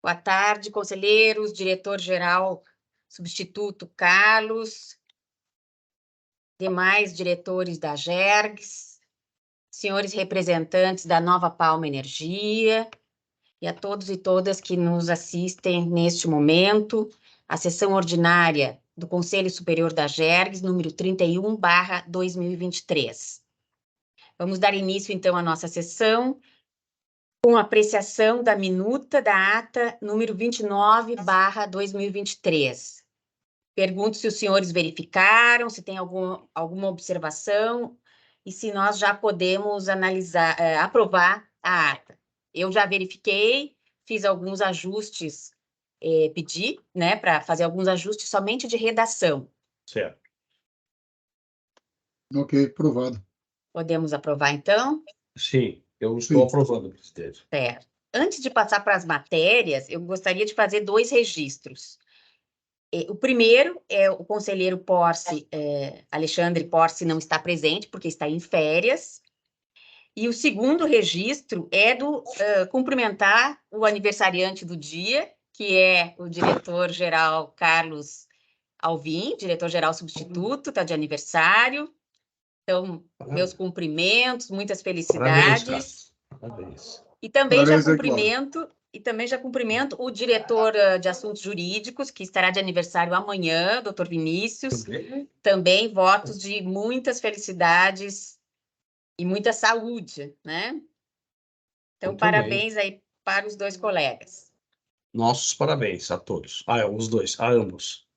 Boa tarde, conselheiros, diretor-geral substituto Carlos, demais diretores da GERGS, senhores representantes da Nova Palma Energia e a todos e todas que nos assistem neste momento, a sessão ordinária do Conselho Superior da GERGS, número 31/2023. Vamos dar início, então, à nossa sessão, com apreciação da minuta da ata número 29/2023. Pergunto se os senhores verificaram, se tem alguma observação e se nós já podemos analisar, aprovar a ata. Eu já verifiquei, fiz alguns ajustes, pedi, né, para fazer alguns ajustes somente de redação. Certo. Ok, aprovado. Podemos aprovar, então? Sim, eu estou Sim. aprovando, presidente. Certo. Antes de passar para as matérias, eu gostaria de fazer 2 registros. O primeiro é o conselheiro Porce, Alexandre Porce não está presente, porque está em férias. E o segundo registro é do cumprimentar o aniversariante do dia, que é o diretor-geral Carlos Alvim, diretor-geral substituto, está de aniversário. Então, meus cumprimentos, muitas Parabéns, felicidades. Carlos. Parabéns. E também Parabéns, Eduardo. já cumprimento o diretor de assuntos jurídicos, que estará de aniversário amanhã, doutor Vinícius. Também votos de muitas felicidades e muita saúde, né? Então, Eu também. parabéns aí para os 2 colegas. Nossos parabéns a todos. Os dois, a ambos.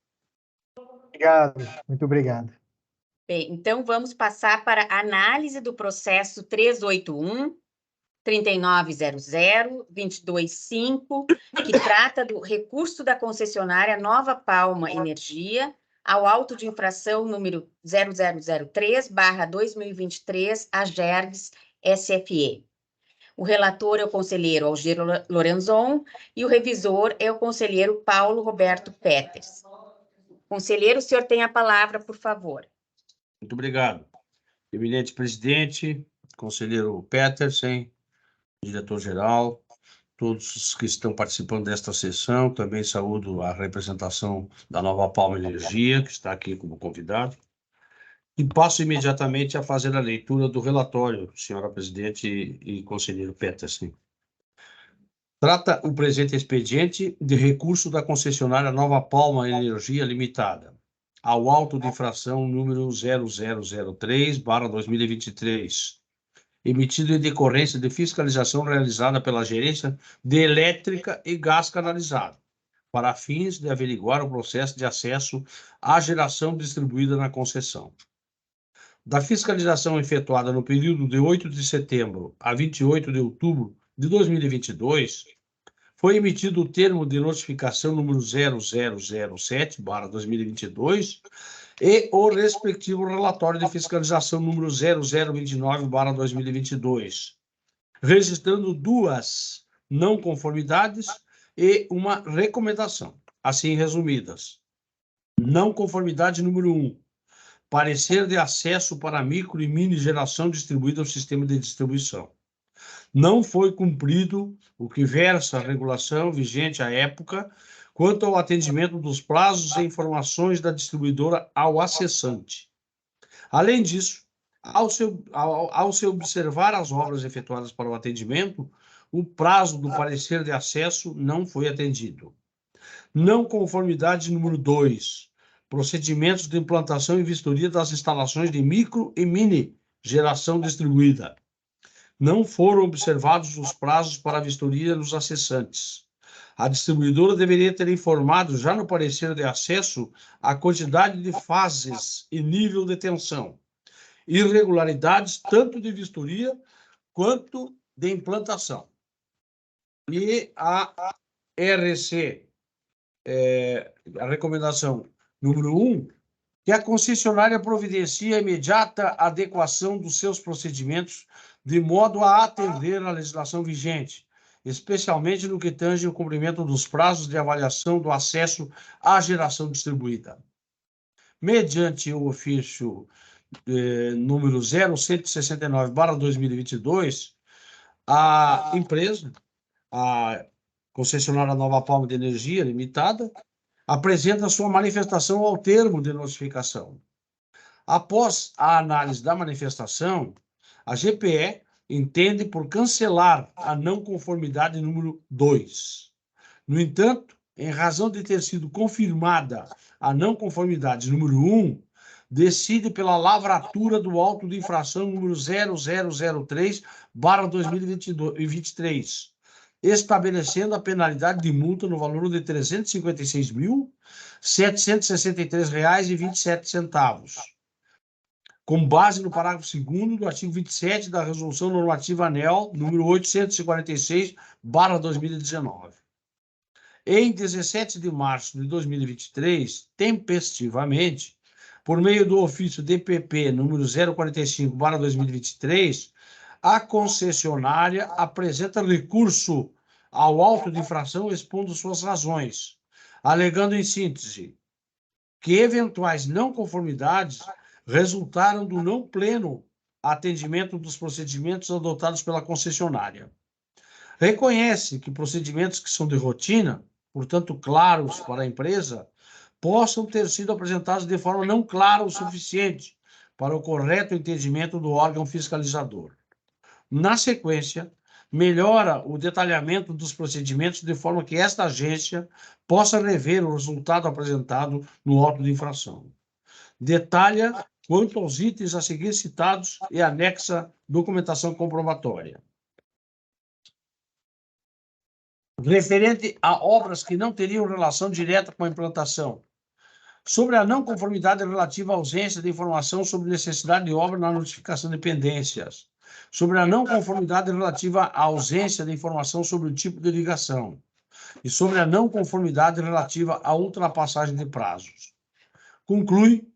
Obrigado, muito obrigado. Bem, então vamos passar para a análise do processo 381-3900-225, que trata do recurso da concessionária Nova Palma Energia ao auto de infração número 0003/2023, a GERGS SFE. O relator é o conselheiro Algero Lorenzon e o revisor é o conselheiro Paulo Roberto Peters. Conselheiro, o senhor tem a palavra, por favor. Muito obrigado. Eminente presidente, conselheiro Petersen, diretor-geral, todos os que estão participando desta sessão, também saúdo a representação da Nova Palma Energia, que está aqui como convidado, e passo imediatamente a fazer a leitura do relatório, senhora presidente e conselheiro Petersen. Trata o presente expediente de recurso da concessionária Nova Palma Energia Limitada, ao auto de infração número 0003/2023, emitido em decorrência de fiscalização realizada pela Gerência de Elétrica e Gás Canalizado, para fins de averiguar o processo de acesso à geração distribuída na concessão. Da fiscalização efetuada no período de 8 de setembro a 28 de outubro de 2022, foi emitido o termo de notificação número 0007/2022 e o respectivo relatório de fiscalização número 0029/2022, registrando 2 não conformidades e uma recomendação, assim resumidas. Não conformidade número 1. Parecer de acesso para micro e mini geração distribuída ao sistema de distribuição. Não foi cumprido o que versa a regulação vigente à época quanto ao atendimento dos prazos e informações da distribuidora ao acessante. Além disso, ao se observar as obras efetuadas para o atendimento, o prazo do parecer de acesso não foi atendido. Não conformidade número 2. Procedimentos de implantação e vistoria das instalações de micro e mini geração distribuída. Não foram observados os prazos para a vistoria dos acessantes. A distribuidora deveria ter informado, já no parecer de acesso, a quantidade de fases e nível de tensão, irregularidades tanto de vistoria quanto de implantação. E a RC, a recomendação número 1, que a concessionária providencie a imediata adequação dos seus procedimentos de modo a atender à legislação vigente, especialmente no que tange o cumprimento dos prazos de avaliação do acesso à geração distribuída. Mediante o ofício número 0169/2022, a empresa, a concessionária Nova Palma de Energia Limitada, apresenta sua manifestação ao termo de notificação. Após a análise da manifestação, a GPE entende por cancelar a não conformidade número 2. No entanto, em razão de ter sido confirmada a não conformidade número 1, decide pela lavratura do auto de infração número 0003/2023, estabelecendo a penalidade de multa no valor de R$ 356.763,27, com base no parágrafo 2º do artigo 27 da Resolução Normativa ANEEL número 846/2019. Em 17 de março de 2023, tempestivamente, por meio do ofício DPP número 045/2023, a concessionária apresenta recurso ao auto de infração expondo suas razões, alegando em síntese que eventuais não conformidades resultaram do não pleno atendimento dos procedimentos adotados pela concessionária. Reconhece que procedimentos que são de rotina, portanto claros para a empresa, possam ter sido apresentados de forma não clara o suficiente para o correto entendimento do órgão fiscalizador. Na sequência, melhora o detalhamento dos procedimentos de forma que esta agência possa rever o resultado apresentado no auto de infração. Detalha quanto aos itens a seguir citados e anexa documentação comprobatória. Referente a obras que não teriam relação direta com a implantação, sobre a não conformidade relativa à ausência de informação sobre necessidade de obra na notificação de pendências, sobre a não conformidade relativa à ausência de informação sobre o tipo de ligação e sobre a não conformidade relativa à ultrapassagem de prazos. Conclui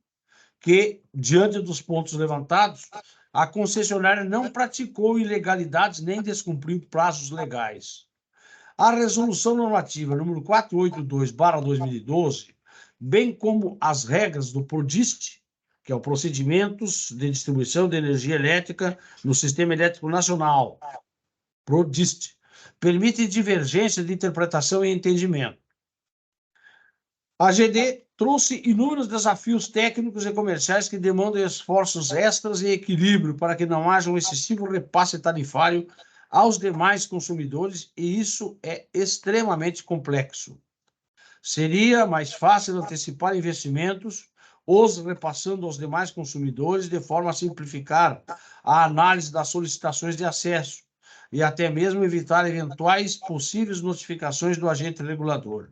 que, diante dos pontos levantados, a concessionária não praticou ilegalidades nem descumpriu prazos legais. A Resolução Normativa número 482/2012, bem como as regras do PRODIST, que é o Procedimentos de Distribuição de Energia Elétrica no Sistema Elétrico Nacional, PRODIST, permite divergência de interpretação e entendimento. A GD trouxe inúmeros desafios técnicos e comerciais que demandam esforços extras e equilíbrio para que não haja um excessivo repasse tarifário aos demais consumidores, e isso é extremamente complexo. Seria mais fácil antecipar investimentos, os repassando aos demais consumidores, de forma a simplificar a análise das solicitações de acesso e até mesmo evitar eventuais possíveis notificações do agente regulador.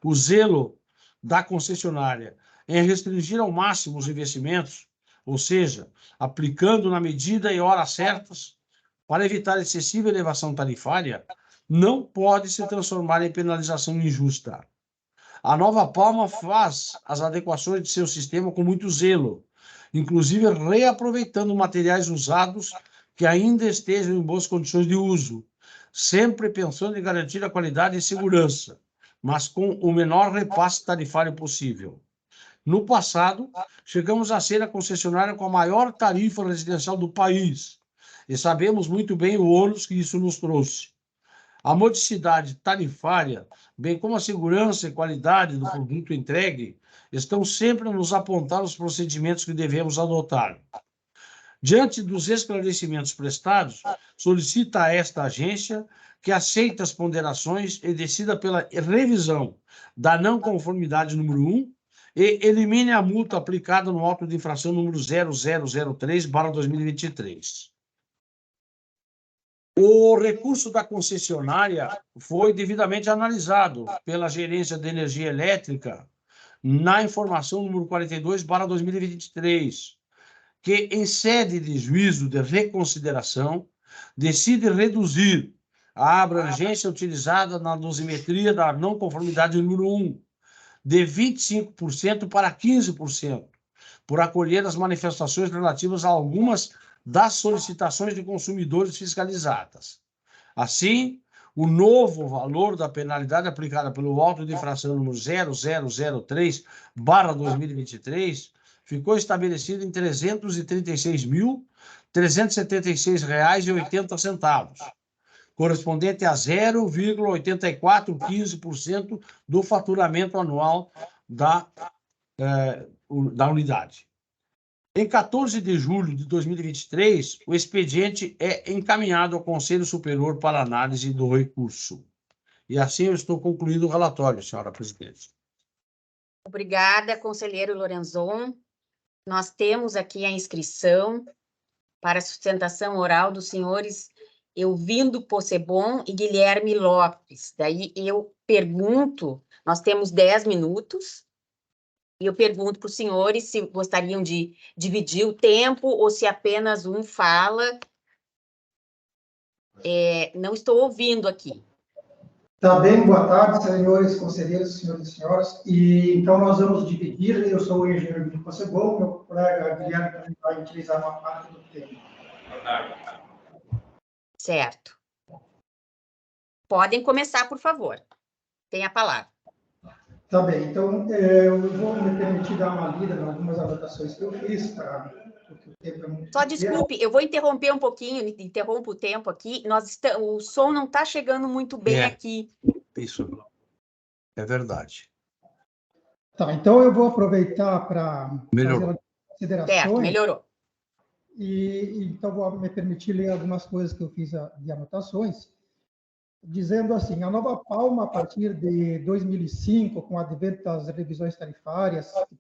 O zelo da concessionária em restringir ao máximo os investimentos, ou seja, aplicando na medida e horas certas, para evitar excessiva elevação tarifária, não pode se transformar em penalização injusta. A Nova Palma faz as adequações de seu sistema com muito zelo, inclusive reaproveitando materiais usados que ainda estejam em boas condições de uso, sempre pensando em garantir a qualidade e segurança, mas com o menor repasse tarifário possível. No passado, chegamos a ser a concessionária com a maior tarifa residencial do país, e sabemos muito bem o ônus que isso nos trouxe. A modicidade tarifária, bem como a segurança e qualidade do produto entregue, estão sempre a nos apontar os procedimentos que devemos adotar. Diante dos esclarecimentos prestados, solicita a esta agência que aceite as ponderações e decida pela revisão da não conformidade número 1 e elimine a multa aplicada no auto de infração número 0003/2023. O recurso da concessionária foi devidamente analisado pela Gerência de Energia Elétrica na informação número 42/2023, que, em sede de juízo de reconsideração, decide reduzir a abrangência utilizada na dosimetria da não conformidade número 1, de 25% para 15%, por acolher as manifestações relativas a algumas das solicitações de consumidores fiscalizadas. Assim, o novo valor da penalidade aplicada pelo auto de infração número 0003/2023 ficou estabelecido em R$ 336.376,80, correspondente a 0,8415% do faturamento anual da unidade. Em 14 de julho de 2023, o expediente é encaminhado ao Conselho Superior para análise do recurso. E assim eu estou concluindo o relatório, senhora presidente. Obrigada, conselheiro Lorenzon. Nós temos aqui a inscrição para sustentação oral dos senhores Elvindo Possebon e Guilherme Lopes. Daí eu pergunto, nós temos 10 minutos, e eu pergunto para os senhores se gostariam de dividir o tempo ou se apenas um fala. Não estou ouvindo aqui. Tá bem, boa tarde, senhores conselheiros, senhores e senhoras. E então nós vamos dividir. Eu sou o engenheiro Elvindo Possebon, meu colega Guilherme também vai utilizar uma parte do tempo. Certo. Podem começar, por favor. Tem a palavra. Tá bem, então eu vou me permitir dar uma lida em algumas anotações que eu fiz, porque o tempo é muito Só desculpe, eu vou interromper um pouquinho, interrompo o tempo aqui. O som não está chegando muito bem aqui. Isso é verdade. Tá, então eu vou aproveitar para fazer considerações. Certo, melhorou. E então vou me permitir ler algumas coisas que eu fiz de anotações, dizendo assim: a Nova Palma, a partir de 2005, com o advento das revisões tarifárias, que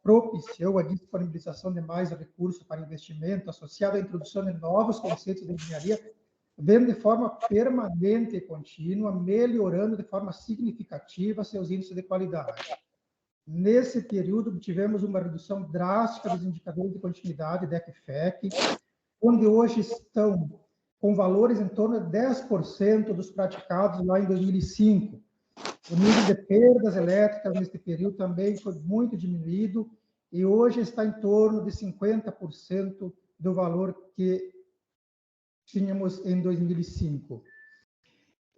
propiciou a disponibilização de mais recursos para investimento, associado à introdução de novos conceitos de engenharia, vem de forma permanente e contínua, melhorando de forma significativa seus índices de qualidade. Nesse período, tivemos uma redução drástica dos indicadores de continuidade, DEC-FEC, onde hoje estão com valores em torno de 10% dos praticados lá em 2005. O nível de perdas elétricas neste período também foi muito diminuído e hoje está em torno de 50% do valor que tínhamos em 2005.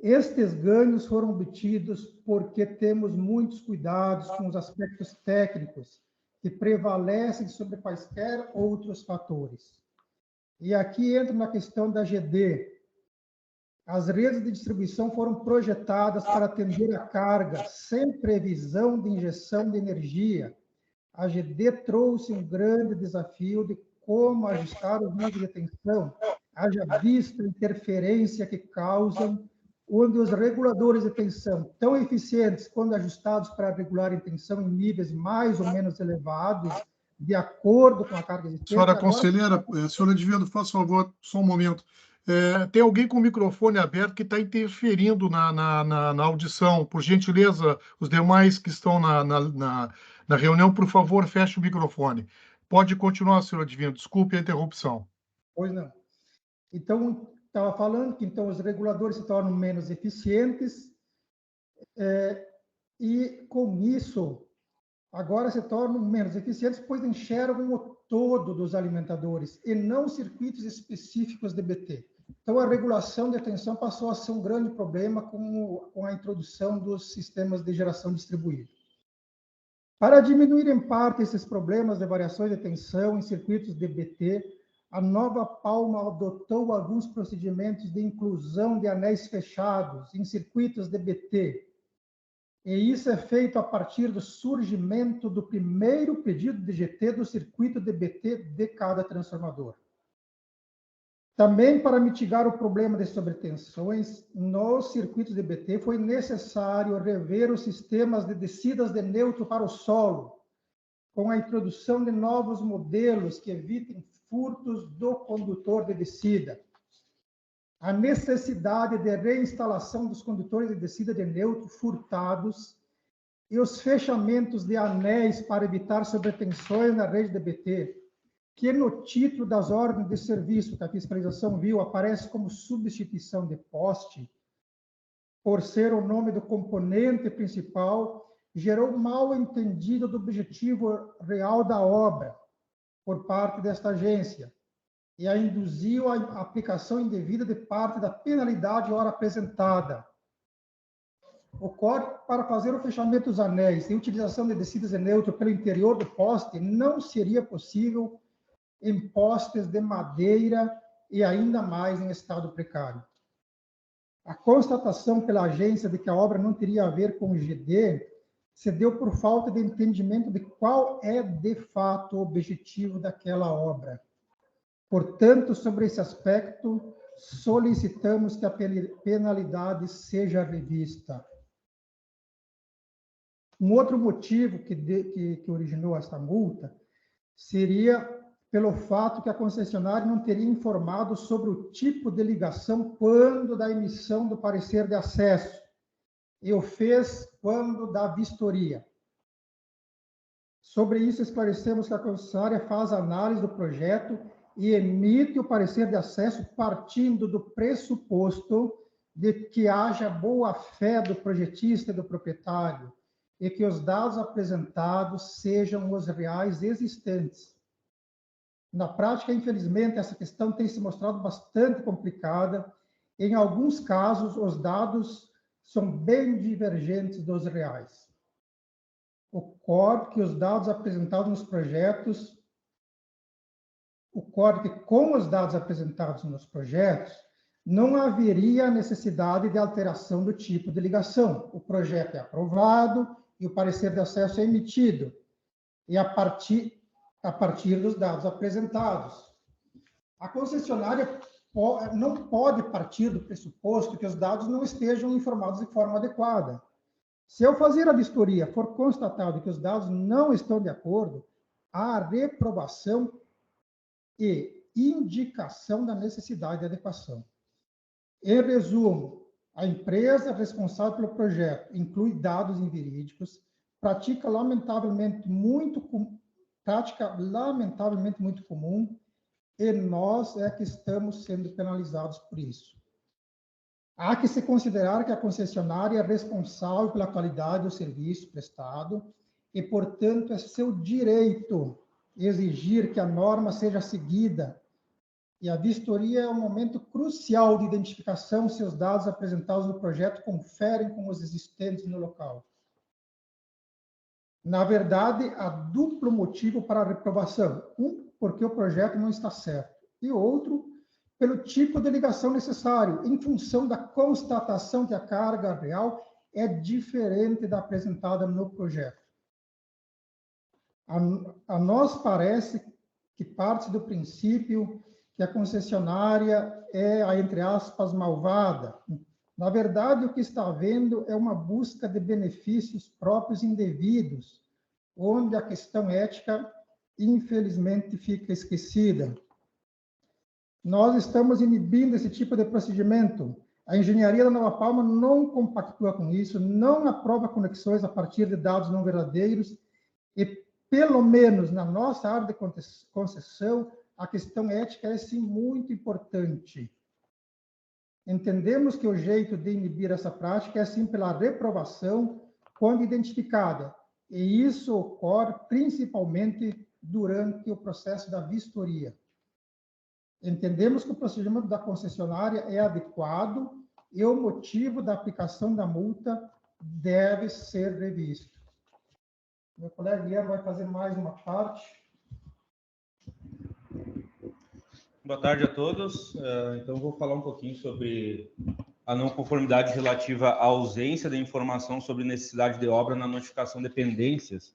Estes ganhos foram obtidos porque temos muitos cuidados com os aspectos técnicos que prevalecem sobre quaisquer outros fatores. E aqui entra na questão da GD. As redes de distribuição foram projetadas para atender a carga sem previsão de injeção de energia. A GD trouxe um grande desafio de como ajustar os níveis de tensão, haja visto a interferência que causam, onde os reguladores de tensão, tão eficientes quando ajustados para regular a tensão em níveis mais ou menos elevados, de acordo com a carga existente. Senhora conselheira, senhora Edvindo, faz favor, só um momento. Tem alguém com o microfone aberto que está interferindo na audição. Por gentileza, os demais que estão na reunião, por favor, feche o microfone. Pode continuar, senhora Edvindo. Desculpe a interrupção. Pois não. Então, estava falando que então os reguladores se tornam menos eficientes e, com isso, agora se tornam menos eficientes, pois enxergam o todo dos alimentadores e não circuitos específicos de BT. Então, a regulação de tensão passou a ser um grande problema com a introdução dos sistemas de geração distribuída. Para diminuir em parte esses problemas de variações de tensão em circuitos de BT, a Nova Palma adotou alguns procedimentos de inclusão de anéis fechados em circuitos de BT. E isso é feito a partir do surgimento do primeiro pedido de GT do circuito de BT de cada transformador. Também, para mitigar o problema de sobretensões, nos circuitos de BT foi necessário rever os sistemas de descidas de neutro para o solo, com a introdução de novos modelos que evitem furtos do condutor de descida. A necessidade de reinstalação dos condutores de descida de neutro furtados e os fechamentos de anéis para evitar sobretensões na rede de BT, que no título das ordens de serviço que a fiscalização viu aparece como substituição de poste, por ser o nome do componente principal, gerou mal entendido do objetivo real da obra por parte desta agência e a induziu à aplicação indevida de parte da penalidade hora apresentada. Ocorre para fazer o fechamento dos anéis e utilização de descidas de neutro pelo interior do poste não seria possível em postes de madeira e ainda mais em estado precário. A constatação pela agência de que a obra não teria a ver com o GD se deu por falta de entendimento de qual é, de fato, o objetivo daquela obra. Portanto, sobre esse aspecto, solicitamos que a penalidade seja revista. Um outro motivo que originou esta multa seria pelo fato que a concessionária não teria informado sobre o tipo de ligação quando da emissão do parecer de acesso, e o fez quando da vistoria. Sobre isso, esclarecemos que a concessionária faz análise do projeto e emite o parecer de acesso partindo do pressuposto de que haja boa-fé do projetista e do proprietário e que os dados apresentados sejam os reais existentes. Na prática, infelizmente, essa questão tem se mostrado bastante complicada. Em alguns casos, os dados são bem divergentes dos reais. Ocorre que os dados apresentados nos projetos, com os dados apresentados nos projetos, não haveria necessidade de alteração do tipo de ligação. O projeto é aprovado e o parecer de acesso é emitido, e a partir dos dados apresentados. A concessionária não pode partir do pressuposto que os dados não estejam informados de forma adequada. Se ao fazer a vistoria for constatado que os dados não estão de acordo, há reprovação e indicação da necessidade de adequação. Em resumo, a empresa responsável pelo projeto inclui dados inverídicos, prática lamentavelmente muito comum, e nós é que estamos sendo penalizados por isso. Há que se considerar que a concessionária é responsável pela qualidade do serviço prestado e, portanto, é seu direito exigir que a norma seja seguida, e a vistoria é um momento crucial de identificação se os dados apresentados no projeto conferem com os existentes no local. Na verdade, há duplo motivo para a reprovação. Um, porque o projeto não está certo. E outro, pelo tipo de ligação necessário, em função da constatação que a carga real é diferente da apresentada no projeto. A nós parece que parte do princípio que a concessionária é a, entre aspas, malvada. Na verdade, o que está havendo é uma busca de benefícios próprios indevidos, onde a questão ética, infelizmente, fica esquecida. Nós estamos inibindo esse tipo de procedimento. A engenharia da Nova Palma não compactua com isso, não aprova conexões a partir de dados não verdadeiros e, pelo menos na nossa área de concessão, a questão ética é, sim, muito importante. Entendemos que o jeito de inibir essa prática é, sim, pela reprovação quando identificada, e isso ocorre principalmente durante o processo da vistoria. Entendemos que o procedimento da concessionária é adequado e o motivo da aplicação da multa deve ser revisto. Meu colega Guilherme vai fazer mais uma parte. Boa tarde a todos. Então, vou falar um pouquinho sobre a não conformidade relativa à ausência de informação sobre necessidade de obra na notificação de pendências.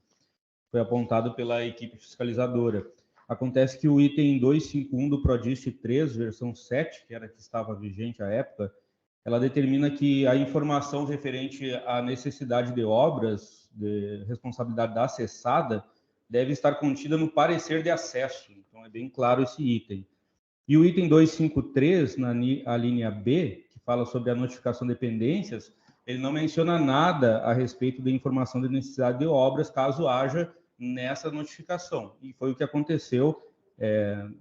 Foi apontado pela equipe fiscalizadora. Acontece que o item 251 do Prodist 3, versão 7, que era que estava vigente à época, ela determina que a informação referente à necessidade de obras de responsabilidade da acessada deve estar contida no parecer de acesso. Então, é bem claro esse item. E o item 253, na linha B, que fala sobre a notificação de pendências, ele não menciona nada a respeito da informação de necessidade de obras, caso haja nessa notificação. E foi o que aconteceu,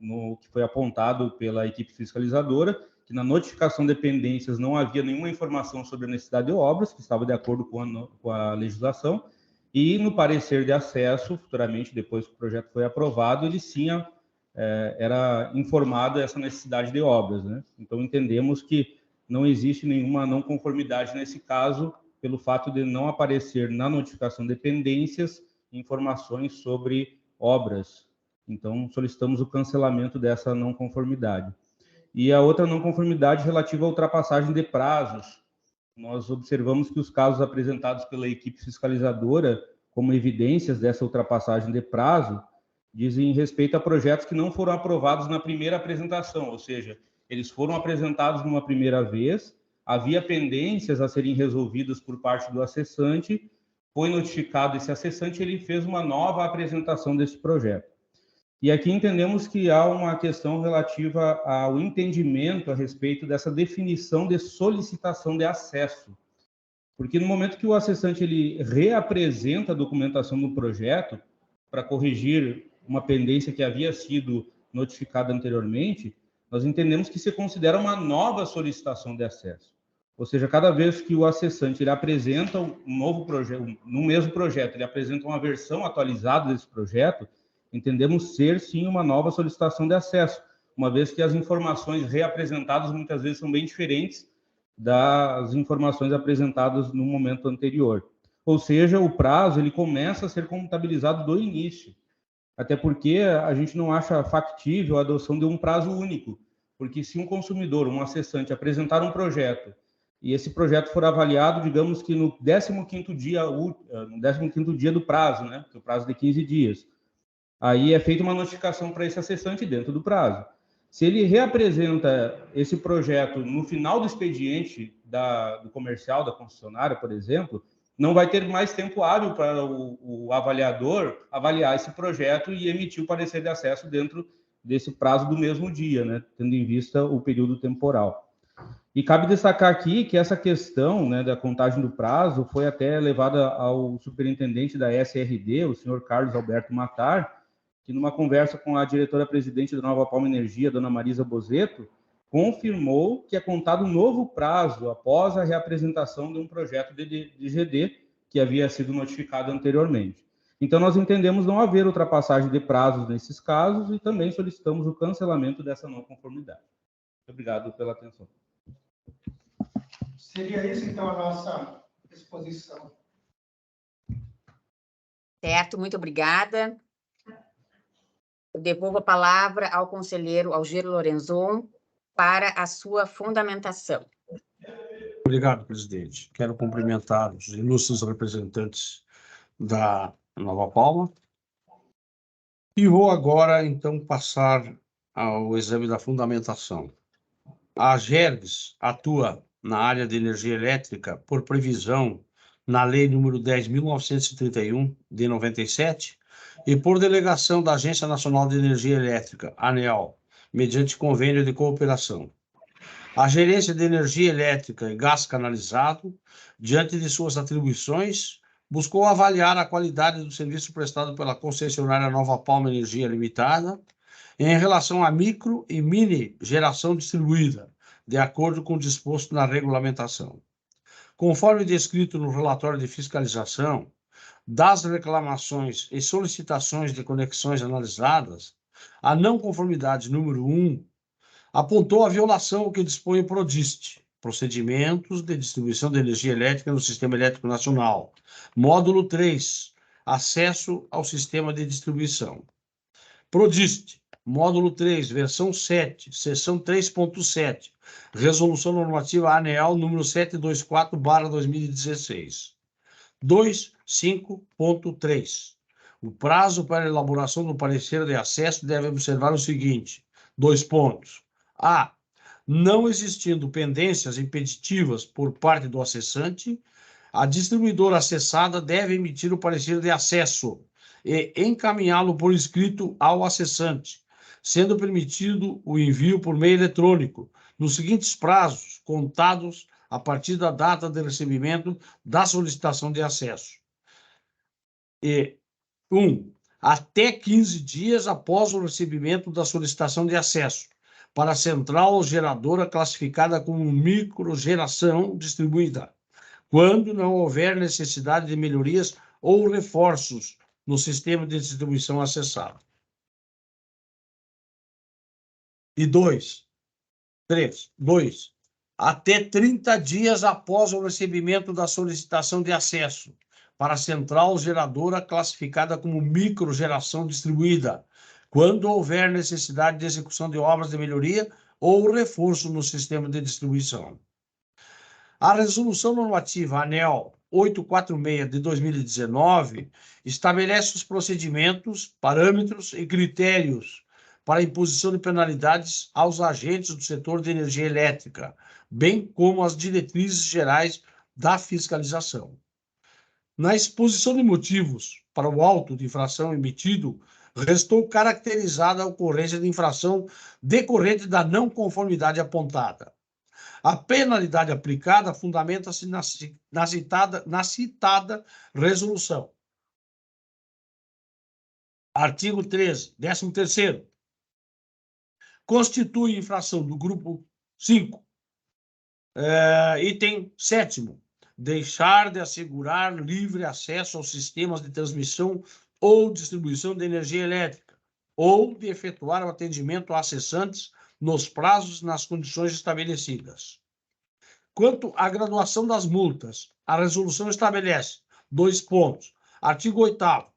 no que foi apontado pela equipe fiscalizadora, que na notificação de pendências não havia nenhuma informação sobre a necessidade de obras, que estava de acordo com a legislação, e no parecer de acesso, futuramente, depois que o projeto foi aprovado, ele sim era informado essa necessidade de obras, né? Então, entendemos que não existe nenhuma não conformidade nesse caso, pelo fato de não aparecer na notificação de pendências informações sobre obras. Então, solicitamos o cancelamento dessa não conformidade. E a outra não conformidade relativa à ultrapassagem de prazos. Nós observamos que os casos apresentados pela equipe fiscalizadora como evidências dessa ultrapassagem de prazo dizem respeito a projetos que não foram aprovados na primeira apresentação, ou seja, eles foram apresentados numa primeira vez, havia pendências a serem resolvidas por parte do acessante, foi notificado esse acessante, ele fez uma nova apresentação desse projeto. E aqui entendemos que há uma questão relativa ao entendimento a respeito dessa definição de solicitação de acesso. Porque no momento que o acessante ele reapresenta a documentação do projeto para corrigir uma pendência que havia sido notificada anteriormente, nós entendemos que se considera uma nova solicitação de acesso. Ou seja, cada vez que o acessante ele apresenta um novo projeto, no mesmo projeto, ele apresenta uma versão atualizada desse projeto, entendemos ser, sim, uma nova solicitação de acesso, uma vez que as informações reapresentadas muitas vezes são bem diferentes das informações apresentadas no momento anterior. Ou seja, o prazo ele começa a ser contabilizado do início, até porque a gente não acha factível a adoção de um prazo único, porque se um consumidor, um acessante, apresentar um projeto e esse projeto for avaliado, digamos que no 15º dia do prazo, né, que é o prazo de 15 dias, aí é feita uma notificação para esse acessante dentro do prazo. Se ele reapresenta esse projeto no final do expediente do comercial, da concessionária, por exemplo, não vai ter mais tempo hábil para o avaliador avaliar esse projeto e emitir o parecer de acesso dentro desse prazo do mesmo dia, né, tendo em vista o período temporal. E cabe destacar aqui que essa questão, né, da contagem do prazo foi até levada ao superintendente da SRD, o senhor Carlos Alberto Matar, que numa conversa com a diretora-presidente da Nova Palma Energia, dona Marisa Bozetto, confirmou que é contado um novo prazo após a reapresentação de um projeto de GD que havia sido notificado anteriormente. Então, nós entendemos não haver ultrapassagem de prazos nesses casos e também solicitamos o cancelamento dessa não conformidade. Muito obrigado pela atenção. Seria isso, então, a nossa exposição. Certo, muito obrigada. Eu devolvo a palavra ao conselheiro Algiro Lorenzon para a sua fundamentação. Obrigado, presidente. Quero cumprimentar os ilustres representantes da Nova Palma. E vou agora, então, passar ao exame da fundamentação. A AGERGS atua na área de energia elétrica por previsão na Lei número 10.931, de 97, e por delegação da Agência Nacional de Energia Elétrica, ANEEL, mediante convênio de cooperação. A Gerência de Energia Elétrica e Gás Canalizado, diante de suas atribuições, buscou avaliar a qualidade do serviço prestado pela concessionária Nova Palma Energia Limitada em relação à micro e mini geração distribuída, de acordo com o disposto na regulamentação. Conforme descrito no relatório de fiscalização, das reclamações e solicitações de conexões analisadas, a não conformidade número 1 apontou a violação ao que dispõe o PRODIST, Procedimentos de Distribuição de Energia Elétrica no Sistema Elétrico Nacional. Módulo 3, Acesso ao Sistema de Distribuição. PRODIST, Módulo 3, versão 7, seção 3.7, Resolução Normativa ANEEL número 724/2016. 2.5.3. O prazo para a elaboração do parecer de acesso deve observar o seguinte: 2 pontos. A. Não existindo pendências impeditivas por parte do acessante, a distribuidora acessada deve emitir o parecer de acesso e encaminhá-lo por escrito ao acessante, sendo permitido o envio por meio eletrônico, nos seguintes prazos, contados a partir da data de recebimento da solicitação de acesso. E 1. Até 15 dias após o recebimento da solicitação de acesso, para a central geradora classificada como microgeração distribuída, quando não houver necessidade de melhorias ou reforços no sistema de distribuição acessado. E 2. Até 30 dias após o recebimento da solicitação de acesso para a central geradora classificada como microgeração distribuída, quando houver necessidade de execução de obras de melhoria ou reforço no sistema de distribuição. A Resolução Normativa ANEEL 846 de 2019 estabelece os procedimentos, parâmetros e critérios para a imposição de penalidades aos agentes do setor de energia elétrica, bem como as diretrizes gerais da fiscalização. Na exposição de motivos para o auto de infração emitido, restou caracterizada a ocorrência de infração decorrente da não conformidade apontada. A penalidade aplicada fundamenta-se na citada resolução. Artigo 13, 13º. Constitui infração do grupo 5. Item 7º. Deixar de assegurar livre acesso aos sistemas de transmissão ou distribuição de energia elétrica, ou de efetuar o atendimento a acessantes nos prazos e nas condições estabelecidas. Quanto à graduação das multas, a resolução estabelece 2 pontos. Artigo 8º.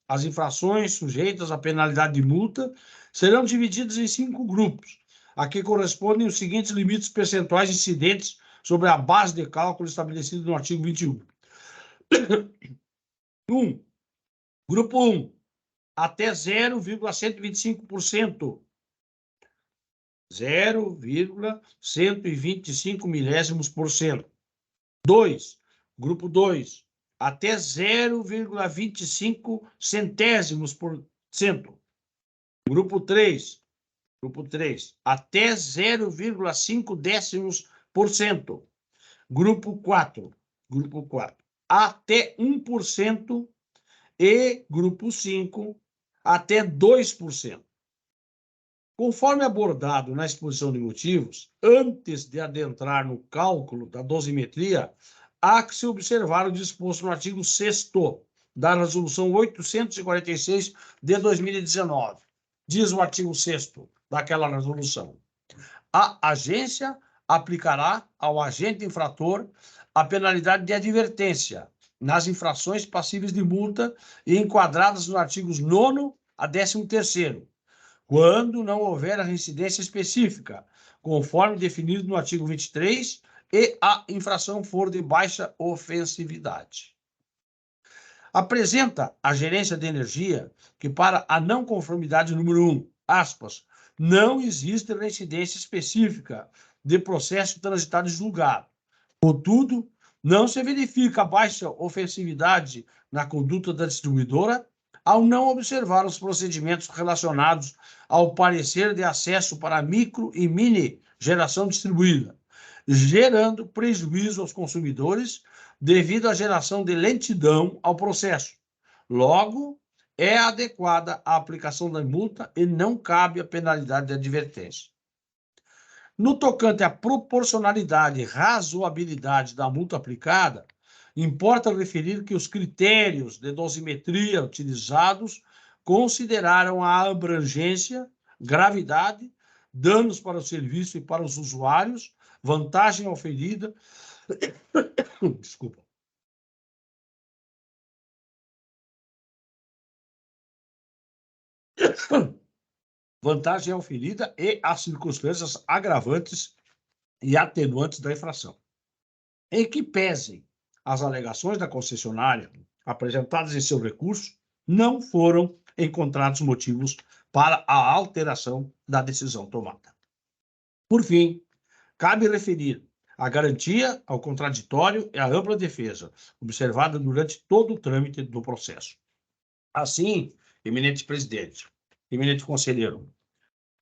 As infrações sujeitas à penalidade de multa serão divididas em 5 grupos, a que correspondem os seguintes limites percentuais incidentes sobre a base de cálculo estabelecida no artigo 21. 1. Grupo 1, até 0,125%. 0,125 milésimos por cento. 2. Grupo 2, até 0,25 centésimos por cento. Grupo 3, até 0,5 décimos por cento. Grupo 4, até 1%. E grupo 5, até 2%. Conforme abordado na exposição de motivos, antes de adentrar no cálculo da dosimetria, há que se observar o disposto no artigo 6º da Resolução 846 de 2019. Diz o artigo 6º daquela resolução: a agência aplicará ao agente infrator a penalidade de advertência nas infrações passíveis de multa e enquadradas nos artigos 9º a 13º, quando não houver a reincidência específica, conforme definido no artigo 23, e a infração for de baixa ofensividade. Apresenta a Gerência de Energia que, para a não conformidade número 1, aspas, não existe reincidência específica de processo transitado em julgado. Contudo, não se verifica a baixa ofensividade na conduta da distribuidora ao não observar os procedimentos relacionados ao parecer de acesso para micro e mini geração distribuída, gerando prejuízo aos consumidores devido à geração de lentidão ao processo. Logo, é adequada a aplicação da multa e não cabe a penalidade de advertência. No tocante à proporcionalidade e razoabilidade da multa aplicada, importa referir que os critérios de dosimetria utilizados consideraram a abrangência, gravidade, danos para o serviço e para os usuários, vantagem oferida, desculpa, vantagem oferida e as circunstâncias agravantes e atenuantes da infração. Em que pesem as alegações da concessionária apresentadas em seu recurso, não foram encontrados motivos para a alteração da decisão tomada. Por fim, cabe referir a garantia ao contraditório e a ampla defesa observada durante todo o trâmite do processo. Assim, eminente presidente, eminente conselheiro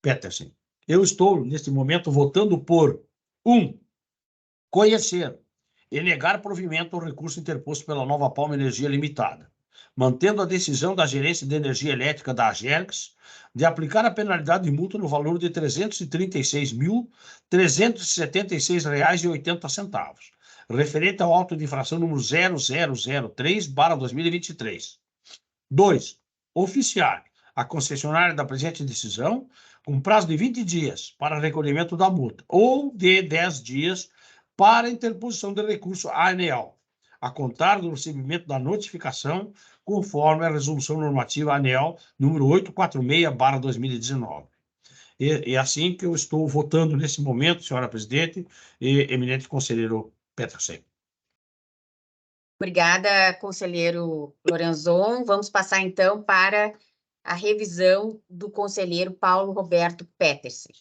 Petersen, eu estou, neste momento, votando por 1. Conhecer e negar provimento ao recurso interposto pela Nova Palma Energia Limitada, mantendo a decisão da Gerência de Energia Elétrica da AGERGS de aplicar a penalidade de multa no valor de R$ 336.376,80, referente ao auto de infração número 0003/2023. 2. Oficiar a concessionária da presente decisão com prazo de 20 dias para recolhimento da multa ou de 10 dias para interposição de recurso à ANEEL, a contar do recebimento da notificação, conforme a Resolução Normativa ANEEL número 846/2019. E assim que eu estou votando nesse momento, senhora presidente e eminente conselheiro Petersen. Obrigada, conselheiro Lorenzon. Vamos passar, então, para a revisão do conselheiro Paulo Roberto Petersen.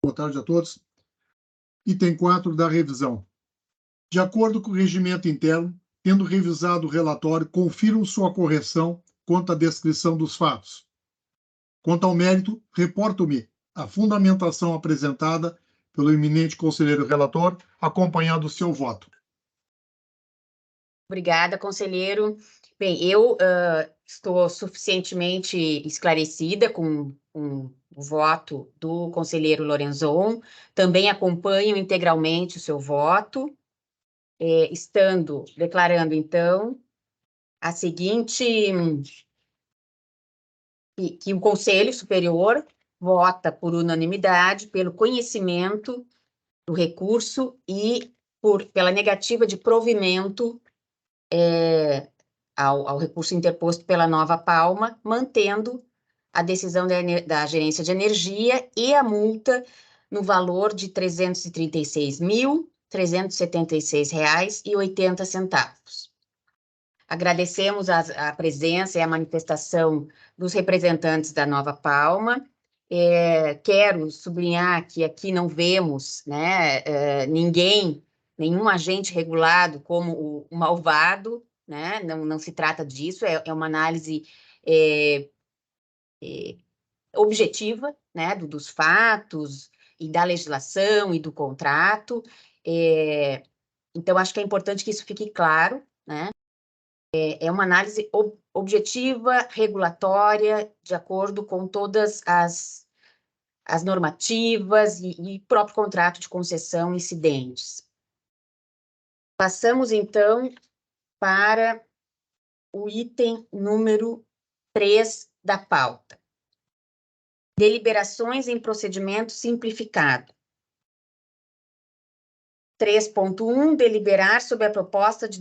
Boa tarde a todos. Item 4 da revisão. De acordo com o regimento interno, tendo revisado o relatório, confiro sua correção quanto à descrição dos fatos. Quanto ao mérito, reporto-me a fundamentação apresentada pelo eminente conselheiro relator, acompanhando o seu voto. Obrigada, conselheiro. Bem, eu estou suficientemente esclarecida com o voto do conselheiro Lorenzon. Também acompanho integralmente o seu voto, declarando, então, a seguinte, que o Conselho Superior vota por unanimidade pelo conhecimento do recurso e pela negativa de provimento ao recurso interposto pela Nova Palma, mantendo a decisão da Gerência de Energia e a multa no valor de R$ 336.376,80. Agradecemos a presença e a manifestação dos representantes da Nova Palma. Quero sublinhar que aqui não vemos, né, nenhum agente regulado como o malvado, né? Não se trata disso, é uma análise objetiva, né, dos fatos e da legislação e do contrato. Então, acho que é importante que isso fique claro, né? É uma análise objetiva, regulatória, de acordo com todas as normativas e próprio contrato de concessão incidentes. Passamos, então, para o item número 3 da pauta. Deliberações em procedimento simplificado. 3.1, deliberar sobre a proposta de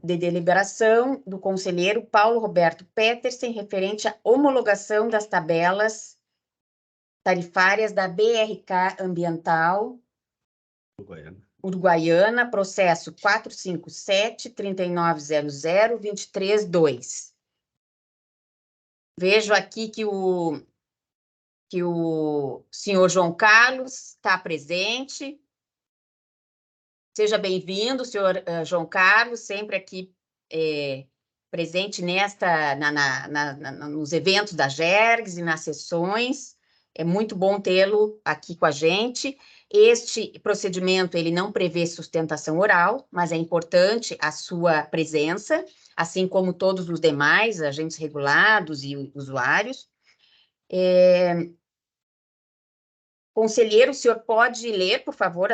deliberação do conselheiro Paulo Roberto Petersen referente à homologação das tabelas tarifárias da BRK Ambiental Uruguaiana, processo 457-3900-23-2. Vejo aqui que o senhor João Carlos está presente. Seja bem-vindo, senhor João Carlos, sempre aqui presente nos eventos da GERGS e nas sessões. É muito bom tê-lo aqui com a gente. Este procedimento, ele não prevê sustentação oral, mas é importante a sua presença, assim como todos os demais agentes regulados e usuários. Conselheiro, o senhor pode ler, por favor,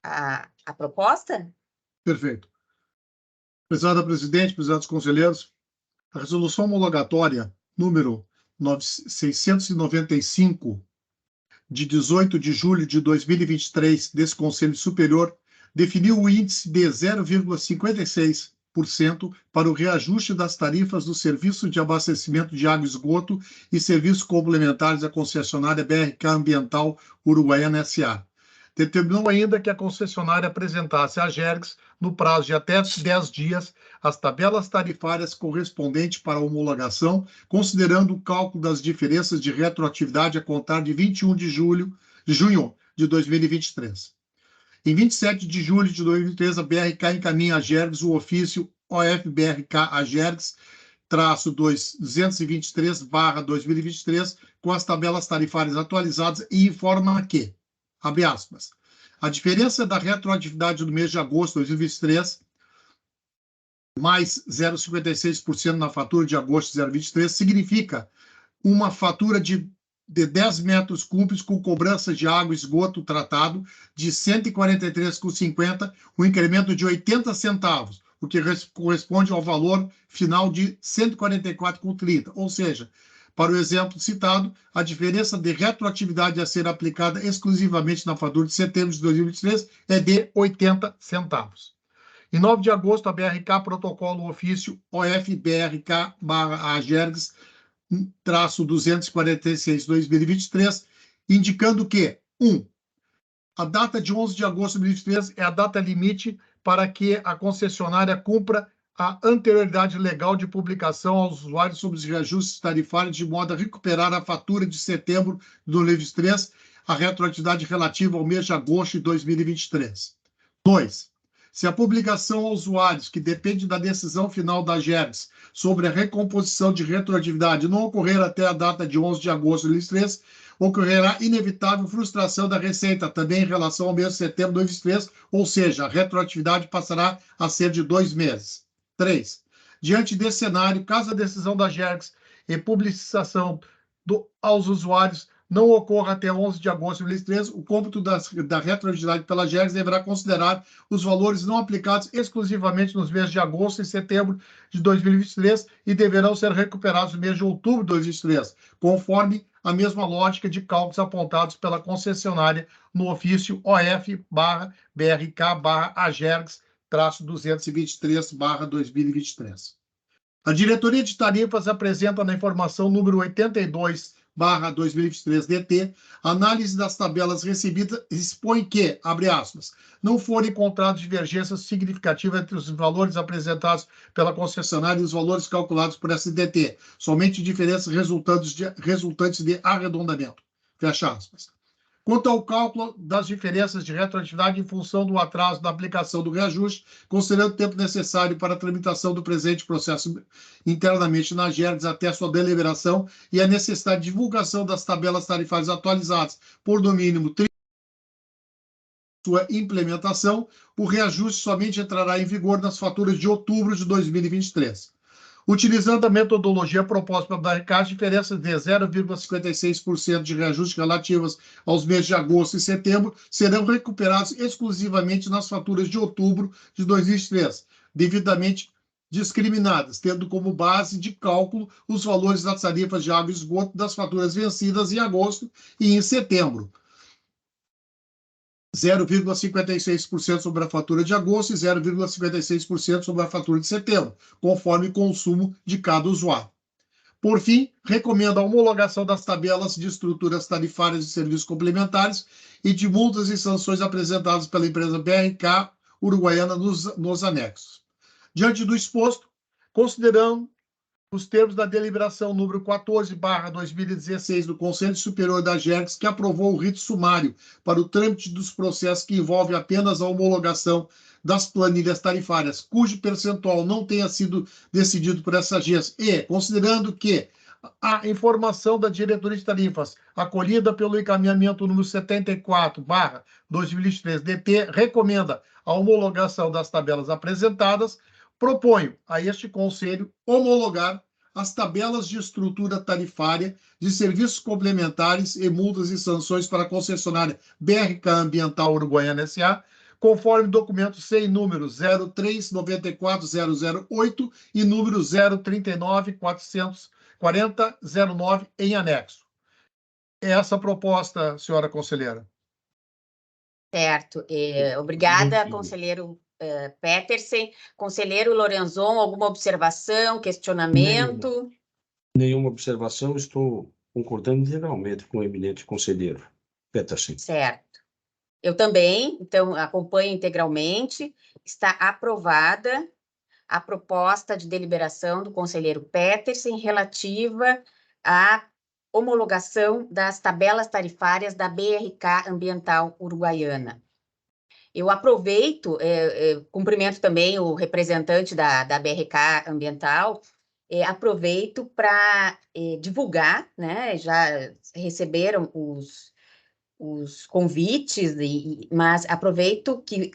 a proposta? Perfeito. Prezada presidente, prezados conselheiros, a resolução homologatória número 695, de 18 de julho de 2023, desse Conselho Superior, definiu o índice de 0,56% para o reajuste das tarifas do Serviço de Abastecimento de Água e Esgoto e serviços complementares à concessionária BRK Ambiental Uruguaiana S.A. Determinou ainda que a concessionária apresentasse à GERGS, no prazo de até 10 dias, as tabelas tarifárias correspondentes para a homologação, considerando o cálculo das diferenças de retroatividade a contar de 21 de junho de 2023. Em 27 de julho de 2023, a BRK encaminha à GERGS o ofício OF-BRK-AGERGS, -223/2023, com as tabelas tarifárias atualizadas e informa que, abre aspas, a diferença da retroatividade do mês de agosto de 2023, mais 0,56% na fatura de agosto de 2023, significa uma fatura de 10 metros cúbicos com cobrança de água e esgoto tratado de R$ 143,50, um incremento de 80 centavos, o que corresponde ao valor final de R$ 144,30, ou seja, para o exemplo citado, a diferença de retroatividade a ser aplicada exclusivamente na fatura de setembro de 2023 é de 80 centavos. Em 9 de agosto, a BRK protocola o ofício OF-BRK-AGERGS 246/2023, indicando que, 1. A data de 11 de agosto de 2023 é a data limite para que a concessionária cumpra a anterioridade legal de publicação aos usuários sobre os reajustes tarifários, de modo a recuperar a fatura de setembro de 2023, a retroatividade relativa ao mês de agosto de 2023. 2. Se a publicação aos usuários, que depende da decisão final da AGERGS sobre a recomposição de retroatividade, não ocorrer até a data de 11 de agosto de 2023, ocorrerá inevitável frustração da receita, também em relação ao mês de setembro de 2023, ou seja, a retroatividade passará a ser de 2 meses. 3. Diante desse cenário, caso a decisão da AGERGS e publicização aos usuários não ocorra até 11 de agosto de 2023, o cômputo da retroatividade pela AGERGS deverá considerar os valores não aplicados exclusivamente nos meses de agosto e setembro de 2023 e deverão ser recuperados no mês de outubro de 2023, conforme a mesma lógica de cálculos apontados pela concessionária no ofício OF-BRK-AGERGS-223/2023. A Diretoria de Tarifas apresenta na informação número 82/2023-DT, análise das tabelas recebidas expõe que, abre aspas, não foram encontradas divergências significativas entre os valores apresentados pela concessionária e os valores calculados por SDT, somente diferenças resultantes de arredondamento. Fecha aspas. Quanto ao cálculo das diferenças de retroatividade em função do atraso da aplicação do reajuste, considerando o tempo necessário para a tramitação do presente processo internamente na AGERGS até sua deliberação e a necessidade de divulgação das tabelas tarifárias atualizadas por, no mínimo, 30 sua implementação, o reajuste somente entrará em vigor nas faturas de outubro de 2023. Utilizando a metodologia proposta pela BRK, as diferenças de 0,56% de reajuste relativas aos meses de agosto e setembro serão recuperados exclusivamente nas faturas de outubro de 2023, devidamente discriminadas, tendo como base de cálculo os valores das tarifas de água e esgoto das faturas vencidas em agosto e em setembro. 0,56% sobre a fatura de agosto e 0,56% sobre a fatura de setembro, conforme o consumo de cada usuário. Por fim, recomendo a homologação das tabelas de estruturas tarifárias de serviços complementares e de multas e sanções apresentadas pela empresa BRK Uruguaiana nos anexos. Diante do exposto, considerando os termos da deliberação número 14/2016 do Conselho Superior da AGERGS, que aprovou o rito sumário para o trâmite dos processos que envolve apenas a homologação das planilhas tarifárias, cujo percentual não tenha sido decidido por essa agência, e considerando que a informação da Diretoria de Tarifas, acolhida pelo encaminhamento número 74/2023-DT, recomenda a homologação das tabelas apresentadas, proponho a este Conselho homologar as tabelas de estrutura tarifária de serviços complementares e multas e sanções para a concessionária BRK Ambiental Uruguaiana S.A., conforme documento sem número 0394008 e número 0394009 em anexo. É essa a proposta, senhora conselheira. Certo. Obrigada, conselheiro Petersen. Conselheiro Lorenzon, alguma observação, questionamento? Nenhuma observação, estou concordando integralmente com o eminente conselheiro Petersen. Certo. Eu também, então, acompanho integralmente. Está aprovada a proposta de deliberação do conselheiro Petersen relativa à homologação das tabelas tarifárias da BRK Ambiental Uruguaiana. Eu aproveito, cumprimento também o representante da BRK Ambiental, aproveito para divulgar, né? Já receberam os convites, mas aproveito que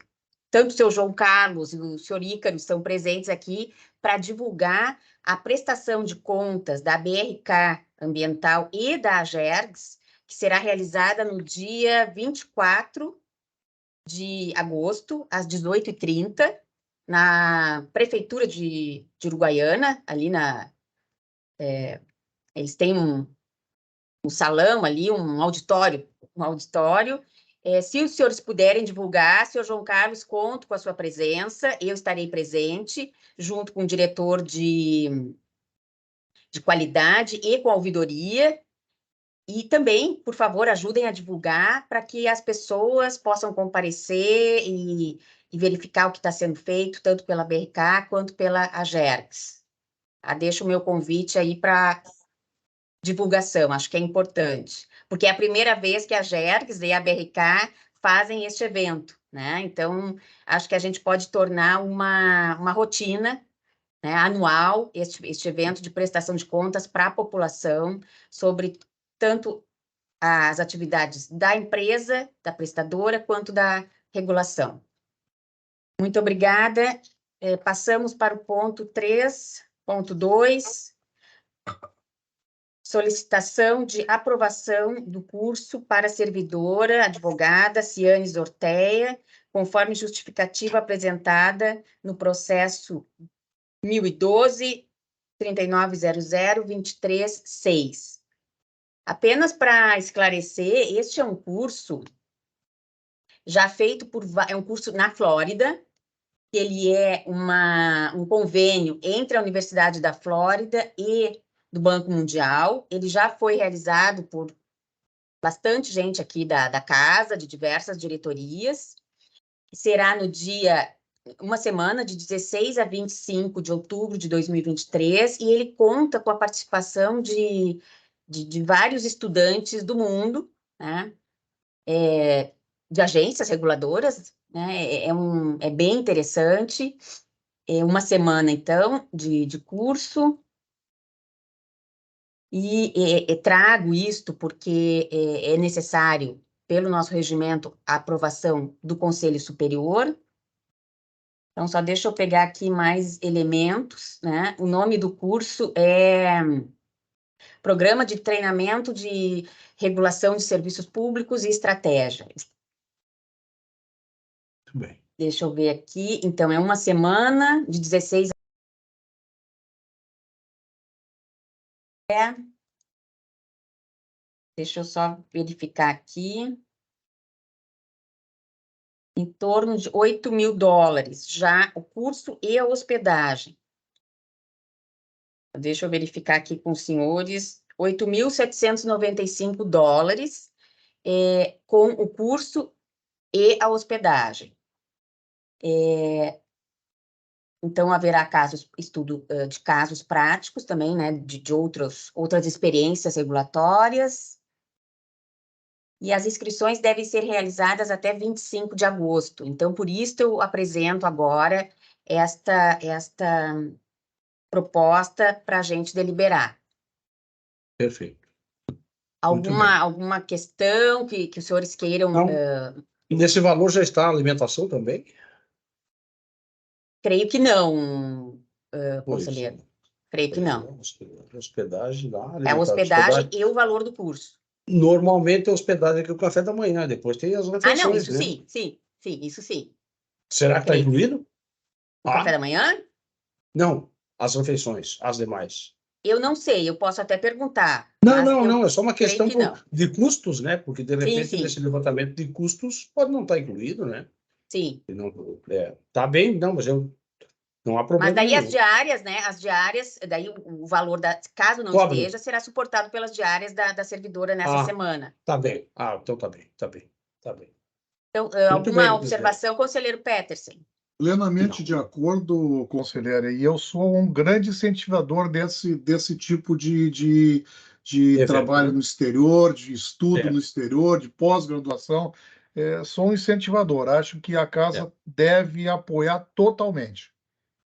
tanto o senhor João Carlos e o senhor Ícaro estão presentes aqui para divulgar a prestação de contas da BRK Ambiental e da AGERGS, que será realizada no dia 24 de agosto, às 18h30, na Prefeitura de Uruguaiana, ali eles têm um salão ali, um auditório. Se os senhores puderem divulgar, senhor João Carlos, conto com a sua presença, eu estarei presente, junto com o diretor de de qualidade e com a ouvidoria. E também, por favor, ajudem a divulgar para que as pessoas possam comparecer e verificar o que está sendo feito, tanto pela BRK quanto pela AGERGS. Deixo o meu convite aí para divulgação, acho que é importante, porque é a primeira vez que a AGERGS e a BRK fazem este evento, né? Então, acho que a gente pode tornar uma rotina, né, anual, este evento de prestação de contas para a população sobre tanto as atividades da empresa, da prestadora, quanto da regulação. Muito obrigada. Passamos para o ponto 3.2, solicitação de aprovação do curso para servidora, advogada Cianes Orteia, conforme justificativa apresentada no processo 1012-3900-23-6. Apenas para esclarecer, este é um curso já feito é um curso na Flórida, que ele é um convênio entre a Universidade da Flórida e do Banco Mundial. Ele já foi realizado por bastante gente aqui da casa, de diversas diretorias. Será no uma semana, de 16 a 25 de outubro de 2023, e ele conta com a participação de vários estudantes do mundo, né? De agências reguladoras, né? É bem interessante. Uma semana, então, de curso. E trago isto porque é necessário, pelo nosso regimento, a aprovação do Conselho Superior. Então, só deixa eu pegar aqui mais elementos, né? O nome do curso é Programa de Treinamento de Regulação de Serviços Públicos e Estratégia. Muito bem. Deixa eu ver aqui. Então, é uma semana, de 16 a... Deixa eu só verificar aqui. Em torno de $8.000, já o curso e a hospedagem. Deixa eu verificar aqui com os senhores. $8.795, com o curso e a hospedagem. Então, haverá estudo de casos práticos também, né, de outras experiências regulatórias. E as inscrições devem ser realizadas até 25 de agosto. Então, por isso eu apresento agora esta proposta para a gente deliberar. Perfeito. Alguma questão que os senhores queiram? Nesse valor já está a alimentação também? Creio que não, conselheiro. Creio que não. Hospedagem lá. É a hospedagem e o valor do curso. Normalmente a hospedagem é o café da manhã, depois tem as refeições. Não, isso né? sim, isso sim. Será que está incluído? O café da manhã? Não, as refeições, as demais. Eu não sei, eu posso até perguntar. Não, é só uma questão de custos, né? Porque, de repente, sim. nesse levantamento de custos, pode não estar incluído, né? Sim. Tá bem, não, mas não há problema. Mas daí nenhum. as diárias, né? As diárias, daí o valor, caso não esteja, será suportado pelas diárias da servidora nessa semana. Tá bem. Então tá bem. Então, alguma observação, conselheiro Peterson? Plenamente de acordo, conselheira, e eu sou um grande incentivador desse tipo de trabalho no exterior, de estudo no exterior, de pós-graduação. Sou um incentivador, acho que a casa deve apoiar totalmente.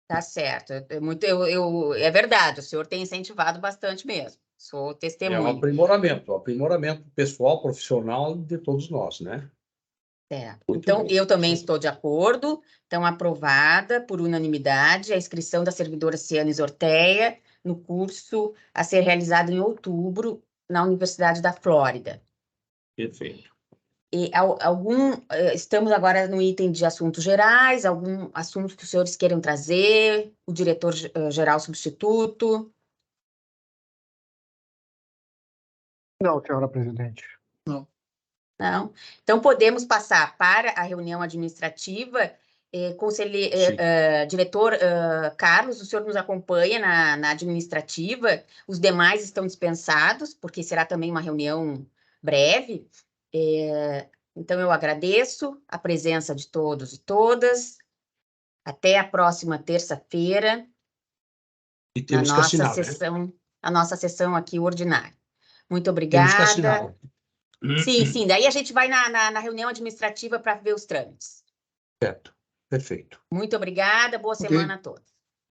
Tá certo, é verdade, o senhor tem incentivado bastante mesmo, sou testemunha. É um aprimoramento pessoal, profissional de todos nós, né? Então, eu também estou de acordo. Então, aprovada por unanimidade a inscrição da servidora Cianes Orteia no curso a ser realizado em outubro na Universidade da Flórida. Perfeito. E estamos agora no item de assuntos gerais, algum assunto que os senhores queiram trazer, o diretor-geral substituto? Não, senhora presidente. Não. Não? Então, podemos passar para a reunião administrativa Diretor Carlos, o senhor nos acompanha na administrativa, os demais estão dispensados, porque será também uma reunião breve. Então, eu agradeço a presença de todos e todas. Até a próxima terça-feira, E temos que assinar, né? A nossa sessão aqui ordinária. Muito Temos que assinar. obrigada. Sim, daí a gente vai na reunião administrativa para ver os trâmites. Certo, perfeito. Muito obrigada, boa semana a todos.